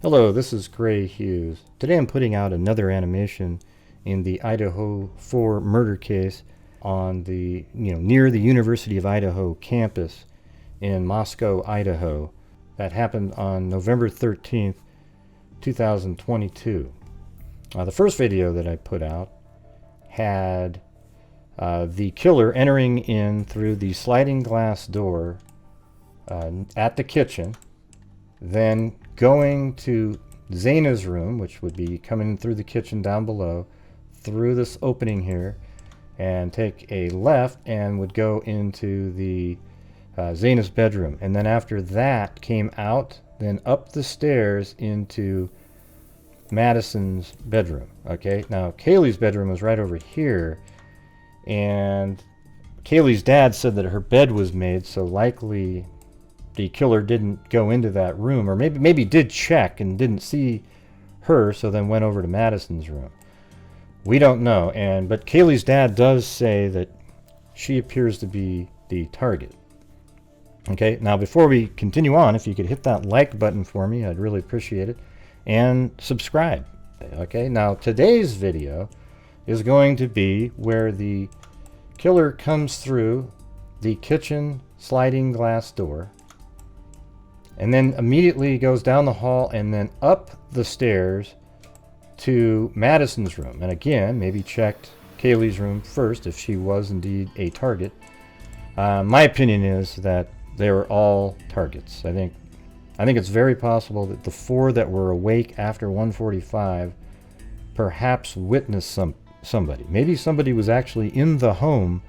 Hello, this is Grant Hughes. Today I'm putting out another animation in the Idaho 4 murder case on the, near the University of Idaho campus in Moscow, Idaho. That happened on November 13th, 2022. The first video that I put out had the killer entering in through the sliding glass door at the kitchen, then going to Zaina's room, which would be coming through the kitchen down below, through this opening here, and take a left and would go into the Zaina's bedroom. And then after that came out, then up the stairs into Madison's bedroom. Okay, now Kaylee's bedroom was right over here, and Kaylee's dad said that her bed was made, so likely the killer didn't go into that room, or maybe did check and didn't see her, so then went over to Madison's room. We don't know, but Kaylee's dad does say that she appears to be the target. Okay, now before we continue on, if you could hit that like button for me, I'd really appreciate it, and subscribe. Okay, now today's video is going to be where the killer comes through the kitchen sliding glass door, and then immediately goes down the hall and then up the stairs to Madison's room. And again, maybe checked Kaylee's room first if she was indeed a target. My opinion is that they were all targets. I think it's very possible that the four that were awake after 1:45 perhaps witnessed somebody. Maybe somebody was actually in the home,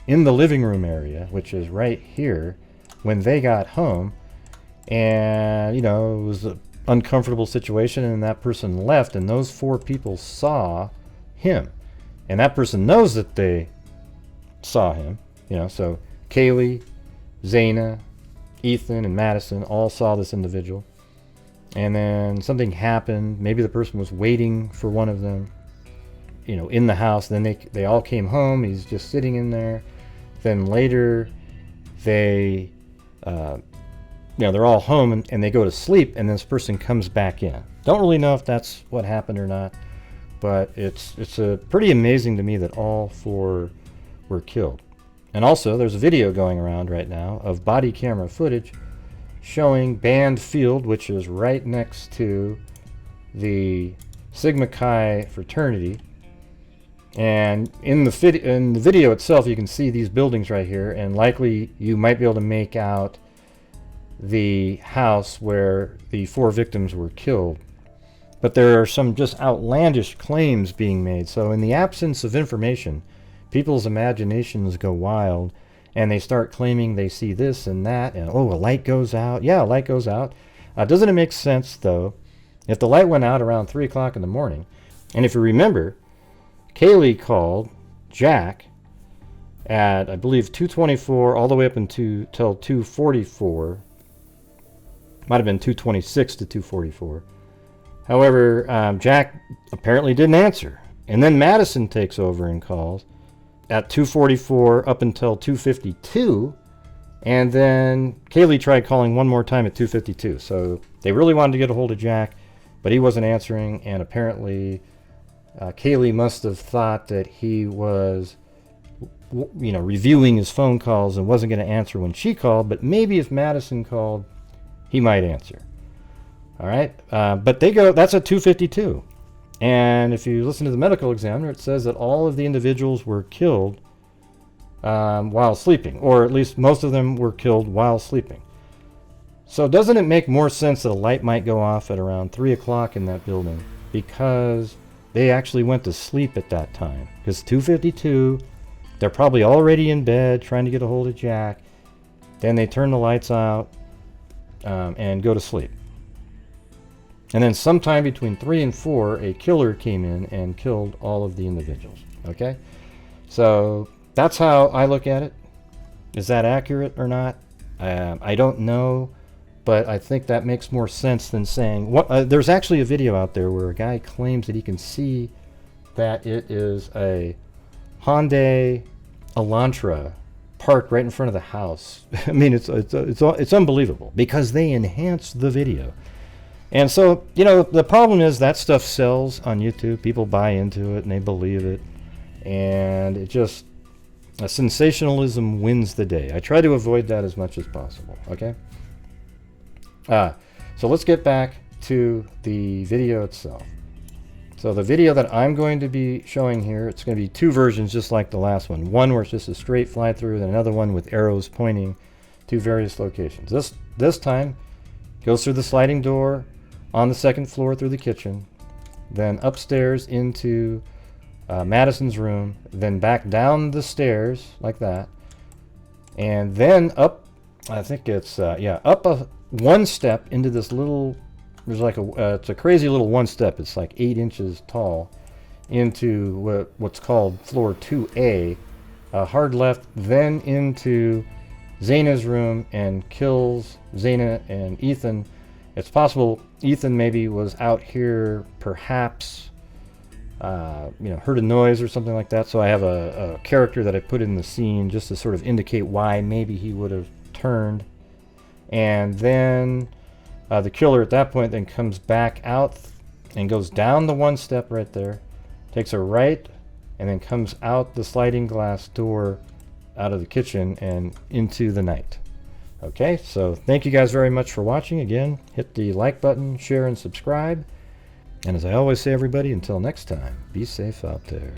in the living room area, which is right here, when they got home. And it was an uncomfortable situation, and that person left, and those four people saw him, and that person knows that they saw him. So Kaylee, Zaina, Ethan, and Madison all saw this individual, and then something happened. Maybe the person was waiting for one of them in the house. Then they all came home. He's just sitting in there. Then later they they're all home, and they go to sleep, and this person comes back in. Don't really know if that's what happened or not, but it's pretty amazing to me that all four were killed. And also, there's a video going around right now of body camera footage showing Band Field, which is right next to the Sigma Chi fraternity. And in the video itself, you can see these buildings right here, and likely you might be able to make out the house where the four victims were killed. But there are some just outlandish claims being made. So in the absence of information, people's imaginations go wild, and they start claiming they see this and that, and a light goes out. Yeah, a light goes out. Doesn't it make sense, though, if the light went out around 3 o'clock in the morning? And if you remember, Kaylee called Jack at, I believe, 2:24 all the way up until 2:44. Might have been 2:26 to 2:44. However, Jack apparently didn't answer. And then Madison takes over and calls at 2:44 up until 2:52. And then Kaylee tried calling one more time at 2:52. So they really wanted to get a hold of Jack, but he wasn't answering. And apparently Kaylee must have thought that he was reviewing his phone calls and wasn't going to answer when she called. But maybe if Madison called, he might answer. All right, but that's at 2:52. And if you listen to the medical examiner, it says that all of the individuals were killed while sleeping, or at least most of them were killed while sleeping. So doesn't it make more sense that a light might go off at around 3 o'clock in that building, because they actually went to sleep at that time? Because 2:52, they're probably already in bed trying to get a hold of Jack. Then they turn the lights out and go to sleep. And then sometime between 3 and 4, a killer came in and killed all of the individuals. Okay? So that's how I look at it. Is that accurate or not? I don't know, but I think that makes more sense than saying... there's actually a video out there where a guy claims that he can see that it is a Hyundai Elantra parked right in front of the house. I mean, it's unbelievable, because they enhanced the video. And so, you know, the problem is that stuff sells on YouTube. People buy into it and they believe it. And it just, sensationalism wins the day. I try to avoid that as much as possible, okay? So let's get back to the video itself. So the video that I'm going to be showing here, it's going to be two versions just like the last one. One where it's just a straight fly through, and another one with arrows pointing to various locations. This time goes through the sliding door on the second floor through the kitchen, then upstairs into Madison's room, then back down the stairs like that, and then up, I think it's, up one step into this little, there's like it's a crazy little one step. It's like 8 inches tall into what's called floor 2A, hard left, then into Zaina's room and kills Zaina and Ethan. It's possible Ethan maybe was out here, perhaps, heard a noise or something like that. So I have a character that I put in the scene just to sort of indicate why maybe he would have turned. And then the killer at that point then comes back out and goes down the one step right there, takes a right, and then comes out the sliding glass door out of the kitchen and into the night. Okay, so thank you guys very much for watching. Again, hit the like button, share, and subscribe. And as I always say, everybody, until next time, be safe out there.